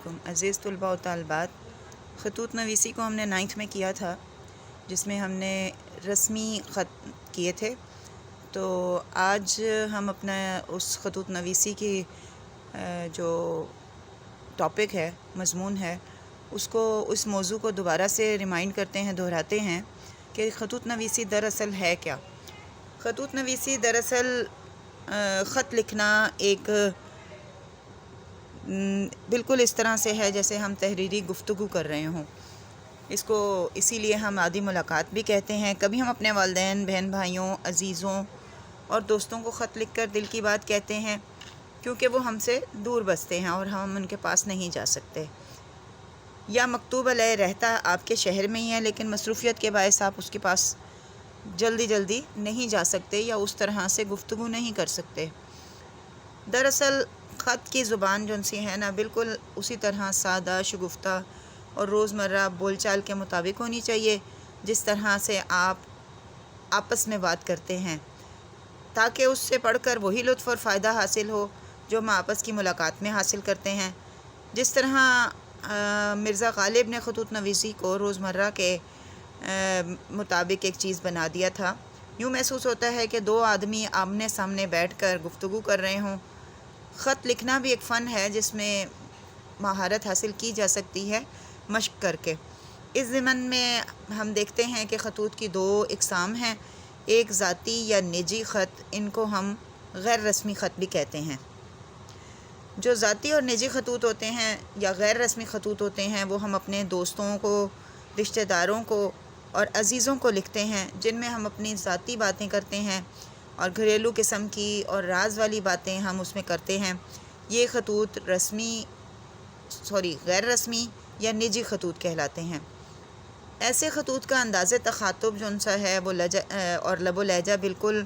علیکم عزیز طلباء و طالبات. خطوط نویسی کو ہم نے 9th میں کیا تھا، جس میں ہم نے رسمی خط کیے تھے. تو آج ہم اپنا اس خطوط نویسی کی جو ٹاپک ہے، مضمون ہے، اس موضوع کو دوبارہ سے ریمائنڈ کرتے ہیں، دہراتے ہیں کہ خطوط نویسی دراصل ہے کیا. خطوط نویسی دراصل خط لکھنا ایک بالکل اس طرح سے ہے جیسے ہم تحریری گفتگو کر رہے ہوں. اس کو اسی لیے ہم عادی ملاقات بھی کہتے ہیں. کبھی ہم اپنے والدین، بہن بھائیوں، عزیزوں اور دوستوں کو خط لکھ کر دل کی بات کہتے ہیں، کیونکہ وہ ہم سے دور بستے ہیں اور ہم ان کے پاس نہیں جا سکتے. یا مکتوب علیہ رہتا آپ کے شہر میں ہی ہے، لیکن مصروفیت کے باعث آپ اس کے پاس جلدی نہیں جا سکتے یا اس طرح سے گفتگو نہیں کر سکتے. دراصل خط کی زبان جو سی ہے نا، بالکل اسی طرح سادہ، شگفتہ اور روزمرہ بول چال کے مطابق ہونی چاہیے جس طرح سے آپ آپس میں بات کرتے ہیں، تاکہ اس سے پڑھ کر وہی لطف اور فائدہ حاصل ہو جو ہم آپس کی ملاقات میں حاصل کرتے ہیں. جس طرح مرزا غالب نے خطوط نویسی کو روزمرہ کے مطابق ایک چیز بنا دیا تھا. یوں محسوس ہوتا ہے کہ دو آدمی آمنے سامنے بیٹھ کر گفتگو کر رہے ہوں. خط لکھنا بھی ایک فن ہے جس میں مہارت حاصل کی جا سکتی ہے مشق کر کے. اس ضمن میں ہم دیکھتے ہیں کہ خطوط کی دو اقسام ہیں، ایک ذاتی یا نجی خط، ان کو ہم غیر رسمی خط بھی کہتے ہیں. جو ذاتی اور نجی خطوط ہوتے ہیں یا غیر رسمی خطوط ہوتے ہیں، وہ ہم اپنے دوستوں کو، رشتہ داروں کو اور عزیزوں کو لکھتے ہیں، جن میں ہم اپنی ذاتی باتیں کرتے ہیں اور گھریلو قسم کی اور راز والی باتیں ہم اس میں کرتے ہیں. یہ خطوط غیر رسمی یا نجی خطوط کہلاتے ہیں. ایسے خطوط کا انداز تخاطب جو سا ہے وہ اور لب و لہجہ بالکل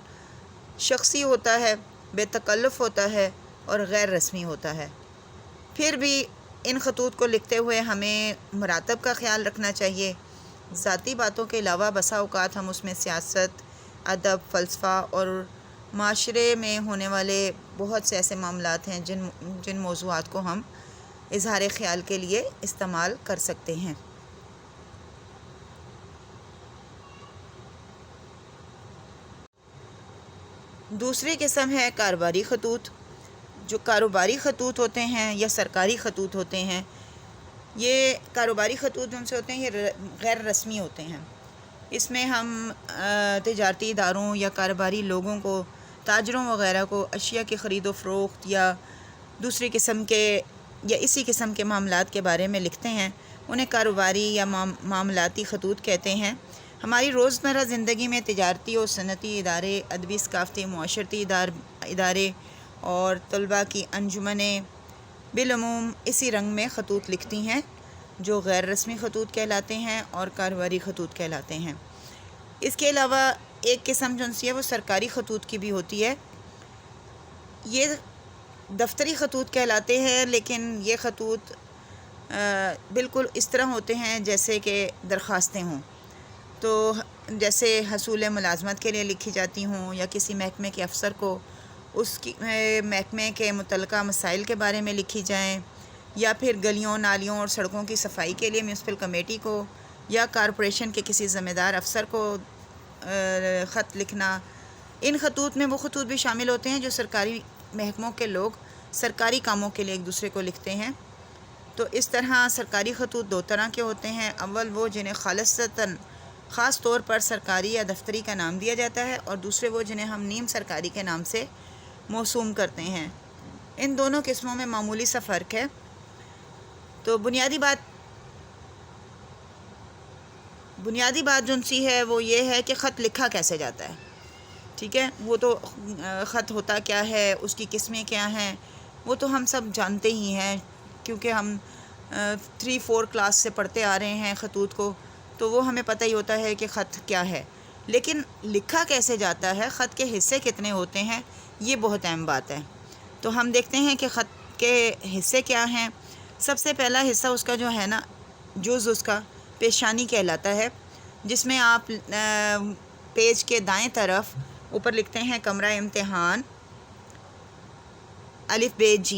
شخصی ہوتا ہے، بے تکلف ہوتا ہے اور غیر رسمی ہوتا ہے. پھر بھی ان خطوط کو لکھتے ہوئے ہمیں مراتب کا خیال رکھنا چاہیے. ذاتی باتوں کے علاوہ بسا اوقات ہم اس میں سیاست، ادب، فلسفہ اور معاشرے میں ہونے والے بہت سے ایسے معاملات ہیں جن موضوعات کو ہم اظہار خیال کے لیے استعمال کر سکتے ہیں. دوسری قسم ہے کاروباری خطوط. جو کاروباری خطوط ہوتے ہیں یا سرکاری خطوط ہوتے ہیں، یہ کاروباری خطوط جن سے ہوتے ہیں یہ غیر رسمی ہوتے ہیں. اس میں ہم تجارتی اداروں یا کاروباری لوگوں کو، تاجروں وغیرہ کو اشیاء کی خرید و فروخت یا دوسری قسم کے یا اسی قسم کے معاملات کے بارے میں لکھتے ہیں. انہیں کاروباری یا معاملاتی خطوط کہتے ہیں. ہماری روزمرہ زندگی میں تجارتی اور صنعتی ادارے، ادبی ثقافتی معاشرتی ادارے اور طلباء کی انجمنیں بالعموم اسی رنگ میں خطوط لکھتی ہیں، جو غیر رسمی خطوط کہلاتے ہیں اور کاروباری خطوط کہلاتے ہیں. اس کے علاوہ ایک قسم جو ہے وہ سرکاری خطوط کی بھی ہوتی ہے. یہ دفتری خطوط کہلاتے ہیں، لیکن یہ خطوط بالکل اس طرح ہوتے ہیں جیسے کہ درخواستیں ہوں. تو جیسے حصول ملازمت کے لیے لکھی جاتی ہوں یا کسی محکمے کے افسر کو اس کی محکمے کے متعلقہ مسائل کے بارے میں لکھی جائیں، یا پھر گلیوں، نالیوں اور سڑکوں کی صفائی کے لیے میونسپل کمیٹی کو یا کارپوریشن کے کسی ذمہ دار افسر کو خط لکھنا. ان خطوط میں وہ خطوط بھی شامل ہوتے ہیں جو سرکاری محکموں کے لوگ سرکاری کاموں کے لیے ایک دوسرے کو لکھتے ہیں. تو اس طرح سرکاری خطوط دو طرح کے ہوتے ہیں. اول وہ جنہیں خاص طور پر سرکاری یا دفتری کا نام دیا جاتا ہے، اور دوسرے وہ جنہیں ہم نیم سرکاری کے نام سے موسوم کرتے ہیں. ان دونوں قسموں میں معمولی سا فرق ہے. تو بنیادی بات جو سی ہے وہ یہ ہے کہ خط لکھا کیسے جاتا ہے. ٹھیک ہے، وہ تو خط ہوتا کیا ہے، اس کی قسمیں کیا ہیں، وہ تو ہم سب جانتے ہی ہیں، کیونکہ ہم 3-4 کلاس سے پڑھتے آ رہے ہیں خطوط کو، تو وہ ہمیں پتہ ہی ہوتا ہے کہ خط کیا ہے. لیکن لکھا کیسے جاتا ہے، خط کے حصے کتنے ہوتے ہیں، یہ بہت اہم بات ہے. تو ہم دیکھتے ہیں کہ خط کے حصے کیا ہیں. سب سے پہلا حصہ اس کا جو ہے نا، جز اس کا پیشانی کہلاتا ہے، جس میں آپ پیج کے دائیں طرف اوپر لکھتے ہیں کمرہ امتحان، الف ب ج،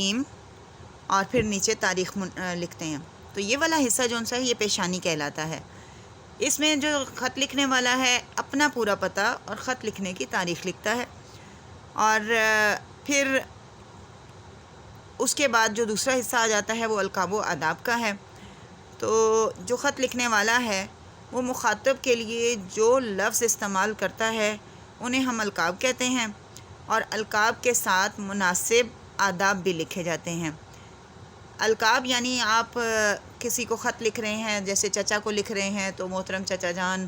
اور پھر نیچے تاریخ لکھتے ہیں. تو یہ والا حصہ جو ہے یہ پیشانی کہلاتا ہے. اس میں جو خط لکھنے والا ہے اپنا پورا پتہ اور خط لکھنے کی تاریخ لکھتا ہے. اور پھر اس کے بعد جو دوسرا حصہ آ جاتا ہے وہ القاب و آداب کا ہے. تو جو خط لکھنے والا ہے وہ مخاطب کے لیے جو لفظ استعمال کرتا ہے انہیں ہم القاب کہتے ہیں، اور القاب کے ساتھ مناسب آداب بھی لکھے جاتے ہیں. القاب یعنی آپ کسی کو خط لکھ رہے ہیں، جیسے چچا کو لکھ رہے ہیں تو محترم چچا جان،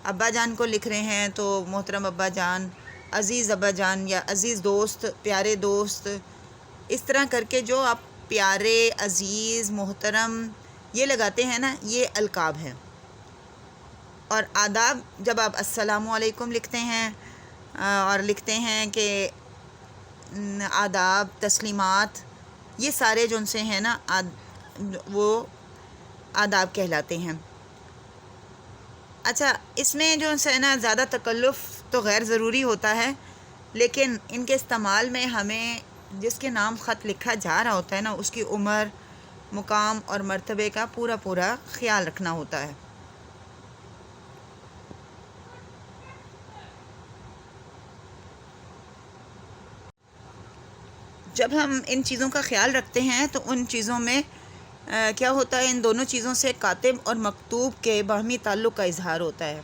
ابا جان کو لکھ رہے ہیں تو محترم ابا جان، عزیز ابا جان یا عزیز دوست، پیارے دوست، اس طرح کر کے جو آپ پیارے، عزیز، محترم یہ لگاتے ہیں نا، یہ القاب ہے. اور آداب جب آپ السلام علیکم لکھتے ہیں اور لکھتے ہیں کہ آداب، تسلیمات، یہ سارے جو ان سے ہیں نا وہ آداب کہلاتے ہیں. اچھا، اس میں جو ہے نا زیادہ تکلف تو غیر ضروری ہوتا ہے، لیکن ان کے استعمال میں ہمیں جس کے نام خط لکھا جا رہا ہوتا ہے نا اس کی عمر، مقام اور مرتبے کا پورا خیال رکھنا ہوتا ہے. جب ہم ان چیزوں کا خیال رکھتے ہیں تو ان چیزوں میں کیا ہوتا ہے، ان دونوں چیزوں سے کاتب اور مکتوب کے باہمی تعلق کا اظہار ہوتا ہے.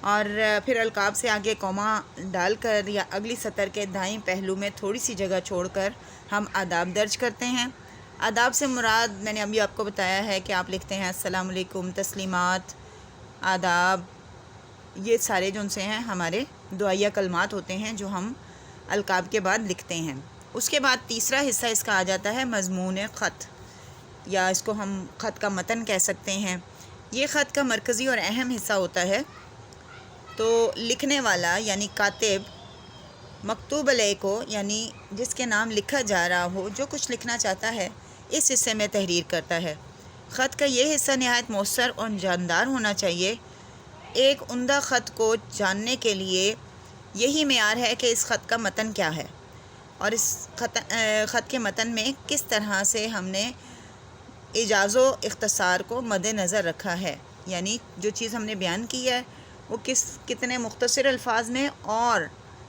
اور پھر القاب سے آگے کوما ڈال کر یا اگلی سطر کے دائیں پہلو میں تھوڑی سی جگہ چھوڑ کر ہم آداب درج کرتے ہیں. آداب سے مراد میں نے ابھی آپ کو بتایا ہے کہ آپ لکھتے ہیں السلام علیکم، تسلیمات، آداب، یہ سارے جو ان سے ہیں ہمارے دعائیہ کلمات ہوتے ہیں جو ہم القاب کے بعد لکھتے ہیں. اس کے بعد تیسرا حصہ اس کا آ جاتا ہے مضمون خط، یا اس کو ہم خط کا متن کہہ سکتے ہیں. یہ خط کا مرکزی اور اہم حصہ ہوتا ہے. تو لکھنے والا یعنی کاتب مکتوب علیہ کو، یعنی جس کے نام لکھا جا رہا ہو، جو کچھ لکھنا چاہتا ہے اس حصے میں تحریر کرتا ہے. خط کا یہ حصہ نہایت مؤثر اور جاندار ہونا چاہیے. ایک عمدہ خط کو جاننے کے لیے یہی معیار ہے کہ اس خط کا متن کیا ہے، اور اس خط کے متن میں کس طرح سے ہم نے اعجاز و اختصار کو مد نظر رکھا ہے. یعنی جو چیز ہم نے بیان کی ہے وہ کتنے مختصر الفاظ میں اور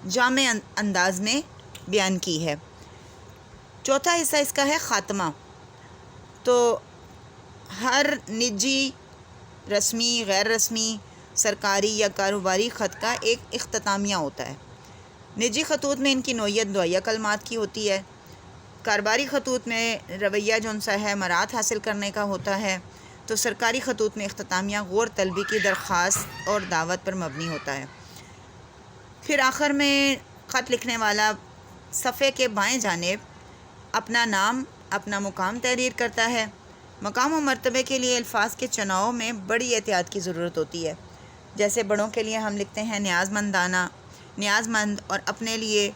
جامع انداز میں بیان کی ہے. چوتھا حصہ اس کا ہے خاتمہ. تو ہر نجی، رسمی، غیر رسمی، سرکاری یا کاروباری خط کا ایک اختتامیہ ہوتا ہے. نجی خطوط میں ان کی نوعیت دعائیہ کلمات کی ہوتی ہے. کاروباری خطوط میں رویہ جو سا ہے مراعات حاصل کرنے کا ہوتا ہے. تو سرکاری خطوط میں اختتامیہ غور طلبی کی درخواست اور دعوت پر مبنی ہوتا ہے. پھر آخر میں خط لکھنے والا صفحے کے بائیں جانب اپنا نام، اپنا مقام تحریر کرتا ہے. مقام و مرتبے کے لیے الفاظ کے چناؤ میں بڑی احتیاط کی ضرورت ہوتی ہے. جیسے بڑوں کے لیے ہم لکھتے ہیں نیاز مندانہ، نیاز مند، اور اپنے لیے،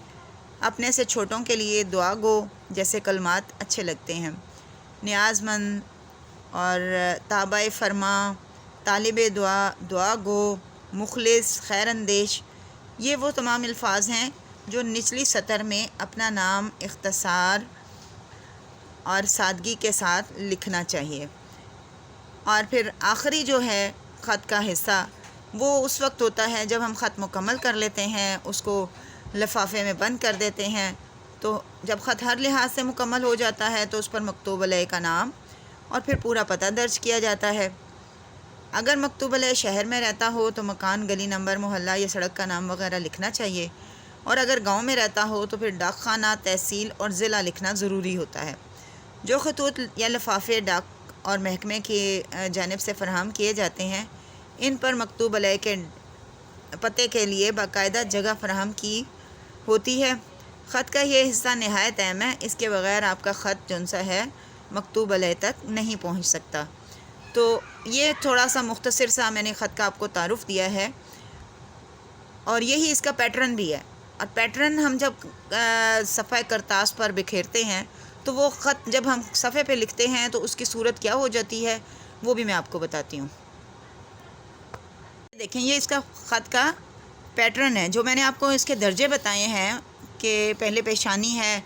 اپنے سے چھوٹوں کے لیے دعا گو جیسے کلمات اچھے لگتے ہیں. نیاز مند اور تابع فرما، طالب دعا، دعا گو، مخلص، خیر اندیش، یہ وہ تمام الفاظ ہیں جو نچلی سطر میں اپنا نام اختصار اور سادگی کے ساتھ لکھنا چاہیے. اور پھر آخری جو ہے خط کا حصہ وہ اس وقت ہوتا ہے جب ہم خط مکمل کر لیتے ہیں، اس کو لفافے میں بند کر دیتے ہیں. تو جب خط ہر لحاظ سے مکمل ہو جاتا ہے تو اس پر مکتوب علیہ کا نام اور پھر پورا پتہ درج کیا جاتا ہے. اگر مکتوب علیہ شہر میں رہتا ہو تو مکان، گلی نمبر، محلہ یا سڑک کا نام وغیرہ لکھنا چاہیے. اور اگر گاؤں میں رہتا ہو تو پھر ڈاک خانہ، تحصیل اور ضلع لکھنا ضروری ہوتا ہے. جو خطوط یا لفافے ڈاک اور محکمے کی جانب سے فراہم کیے جاتے ہیں ان پر مکتوب علیہ کے پتے کے لیے باقاعدہ جگہ فراہم کی ہوتی ہے. خط کا یہ حصہ نہایت اہم ہے، اس کے بغیر آپ کا خط جون سا ہے مکتوب علیہ تک نہیں پہنچ سکتا. تو یہ تھوڑا سا مختصر سا میں نے خط کا آپ کو تعارف دیا ہے، اور یہی اس کا پیٹرن بھی ہے. اور پیٹرن ہم جب صفحہ کرتاس پر بکھیرتے ہیں تو وہ خط جب ہم صفحے پہ لکھتے ہیں تو اس کی صورت کیا ہو جاتی ہے وہ بھی میں آپ کو بتاتی ہوں. دیکھیں، یہ اس کا خط کا پیٹرن ہے جو میں نے آپ کو اس کے درجے بتائے ہیں کہ پہلے پیشانی ہے،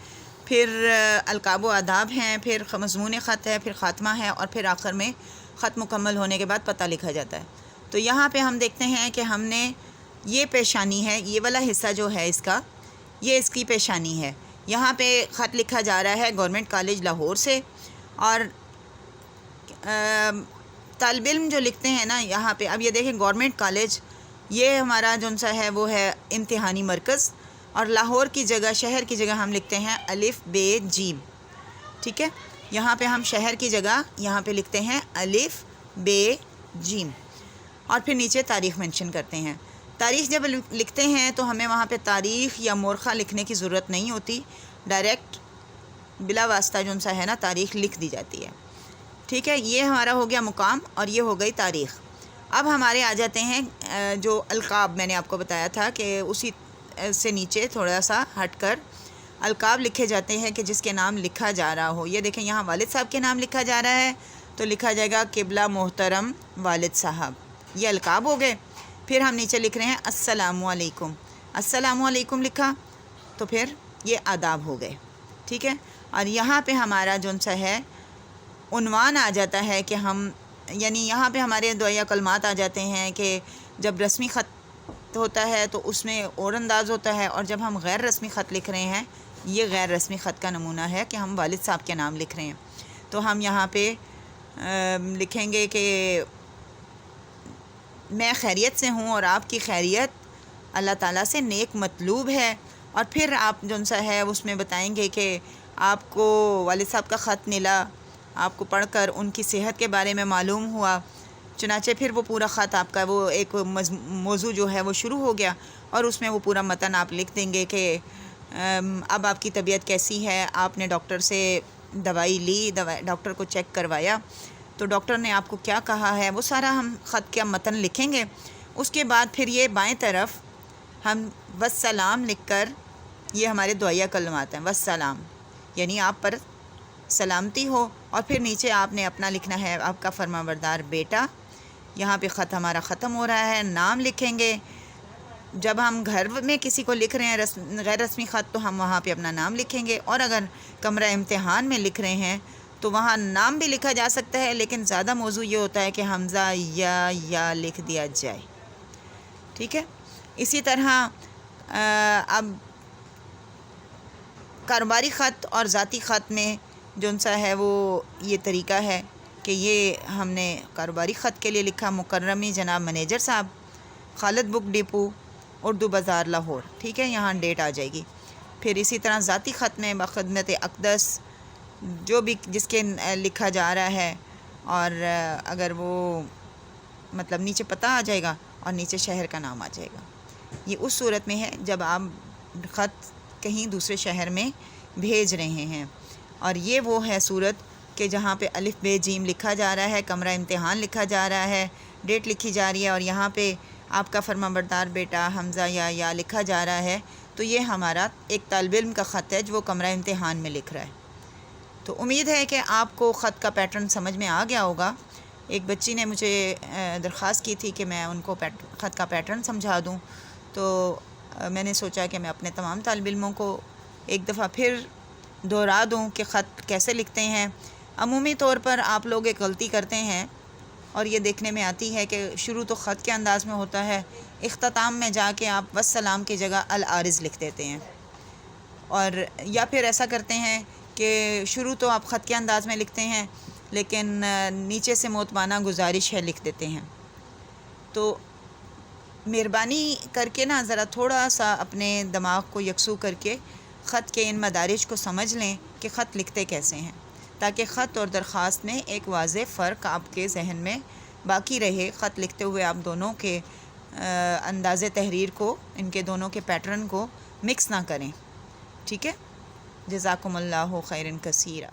پھر القاب و آداب ہیں، پھر مضمون خط ہے، پھر خاتمہ ہے، اور پھر آخر میں خط مکمل ہونے کے بعد پتہ لکھا جاتا ہے۔ تو یہاں پہ ہم دیکھتے ہیں کہ ہم نے یہ پیشانی ہے، یہ والا حصہ جو ہے اس کا، یہ اس کی پیشانی ہے۔ یہاں پہ خط لکھا جا رہا ہے گورنمنٹ کالج لاہور سے، اور طالب علم جو لکھتے ہیں نا یہاں پہ، اب یہ دیکھیں گورنمنٹ کالج، یہ ہمارا جو سا ہے وہ ہے امتحانی مرکز، اور لاہور کی جگہ، شہر کی جگہ ہم لکھتے ہیں الف بے جیم، ٹھیک ہے۔ یہاں پہ ہم شہر کی جگہ یہاں پہ لکھتے ہیں الف بے جیم، اور پھر نیچے تاریخ منشن کرتے ہیں۔ تاریخ جب لکھتے ہیں تو ہمیں وہاں پہ تاریخ یا مورخہ لکھنے کی ضرورت نہیں ہوتی، ڈائریکٹ بلا واسطہ جو سا ہے نا تاریخ لکھ دی جاتی ہے، ٹھیک ہے۔ یہ ہمارا ہو گیا مقام، اور یہ ہو گئی تاریخ۔ اب ہمارے آ جاتے ہیں جو القاب میں نے آپ کو بتایا تھا کہ اسی سے نیچے تھوڑا سا ہٹ کر القاب لکھے جاتے ہیں کہ جس کے نام لکھا جا رہا ہو۔ یہ دیکھیں یہاں والد صاحب کے نام لکھا جا رہا ہے تو لکھا جائے گا قبلہ محترم والد صاحب، یہ القاب ہو گئے۔ پھر ہم نیچے لکھ رہے ہیں السلام علیکم، السلام علیکم لکھا تو پھر یہ آداب ہو گئے، ٹھیک ہے۔ اور یہاں پہ ہمارا جو سا ہے عنوان آ جاتا ہے کہ ہم، یعنی یہاں پہ ہمارے دعائیہ کلمات آ جاتے ہیں کہ جب رسمی خط ہوتا ہے تو اس میں اور انداز ہوتا ہے، اور جب ہم غیر رسمی خط لکھ رہے ہیں، یہ غیر رسمی خط کا نمونہ ہے کہ ہم والد صاحب کے نام لکھ رہے ہیں، تو ہم یہاں پہ لکھیں گے کہ میں خیریت سے ہوں اور آپ کی خیریت اللہ تعالیٰ سے نیک مطلوب ہے، اور پھر آپ جو سا ہے اس میں بتائیں گے کہ آپ کو والد صاحب کا خط ملا، آپ کو پڑھ کر ان کی صحت کے بارے میں معلوم ہوا، چنانچہ پھر وہ پورا خط آپ کا وہ ایک موضوع جو ہے وہ شروع ہو گیا، اور اس میں وہ پورا متن آپ لکھ دیں گے کہ اب آپ کی طبیعت کیسی ہے، آپ نے ڈاکٹر سے دوائی لی، ڈاکٹر کو چیک کروایا تو ڈاکٹر نے آپ کو کیا کہا ہے، وہ سارا ہم خط کا متن لکھیں گے۔ اس کے بعد پھر یہ بائیں طرف ہم والسلام لکھ کر، یہ ہمارے دعائیہ کلمات ہیں، والسلام یعنی آپ پر سلامتی ہو، اور پھر نیچے آپ نے اپنا لکھنا ہے، آپ کا فرمانبردار بیٹا۔ یہاں پہ خط ہمارا ختم ہو رہا ہے، نام لکھیں گے۔ جب ہم گھر میں کسی کو لکھ رہے ہیں غیر رسمی خط تو ہم وہاں پہ اپنا نام لکھیں گے، اور اگر کمرہ امتحان میں لکھ رہے ہیں تو وہاں نام بھی لکھا جا سکتا ہے، لیکن زیادہ موضوع یہ ہوتا ہے کہ حمزہ یا لکھ دیا جائے، ٹھیک ہے۔ اسی طرح اب کاروباری خط اور ذاتی خط میں جو سا ہے وہ یہ طریقہ ہے کہ یہ ہم نے کاروباری خط کے لیے لکھا مکرمی جناب منیجر صاحب، خالد بک ڈپو، اردو بازار لاہور، ٹھیک ہے، یہاں ڈیٹ آ جائے گی۔ پھر اسی طرح ذاتی خط میں بخدمت اقدس جو بھی جس کے لکھا جا رہا ہے، اور اگر وہ مطلب نیچے پتہ آ جائے گا اور نیچے شہر کا نام آ جائے گا۔ یہ اس صورت میں ہے جب آپ خط کہیں دوسرے شہر میں بھیج رہے ہیں، اور یہ وہ ہے صورت کہ جہاں پہ الف بے جیم لکھا جا رہا ہے، کمرہ امتحان لکھا جا رہا ہے، ڈیٹ لکھی جا رہی ہے، اور یہاں پہ آپ کا فرمانبردار بیٹا حمزہ یا لکھا جا رہا ہے، تو یہ ہمارا ایک طالب علم کا خط ہے جو وہ کمرہ امتحان میں لکھ رہا ہے۔ تو امید ہے کہ آپ کو خط کا پیٹرن سمجھ میں آ گیا ہوگا۔ ایک بچی نے مجھے درخواست کی تھی کہ میں ان کو خط کا پیٹرن سمجھا دوں، تو میں نے سوچا کہ میں اپنے تمام طالب علموں کو ایک دفعہ پھر دہرا دوں کہ خط کیسے لکھتے ہیں۔ عمومی طور پر آپ لوگ ایک غلطی کرتے ہیں، اور یہ دیکھنے میں آتی ہے کہ شروع تو خط کے انداز میں ہوتا ہے، اختتام میں جا کے آپ والسلام کی جگہ العارض لکھ دیتے ہیں، اور یا پھر ایسا کرتے ہیں کہ شروع تو آپ خط کے انداز میں لکھتے ہیں لیکن نیچے سے موتمانہ گزارش ہے لکھ دیتے ہیں۔ تو مہربانی کر کے نا ذرا تھوڑا سا اپنے دماغ کو یکسو کر کے خط کے ان مدارج کو سمجھ لیں کہ خط لکھتے کیسے ہیں، تاکہ خط اور درخواست میں ایک واضح فرق آپ کے ذہن میں باقی رہے۔ خط لکھتے ہوئے آپ دونوں کے انداز تحریر کو، ان کے دونوں کے پیٹرن کو مکس نہ کریں، ٹھیک ہے۔ جزاکم اللہ خیرن کثیرا۔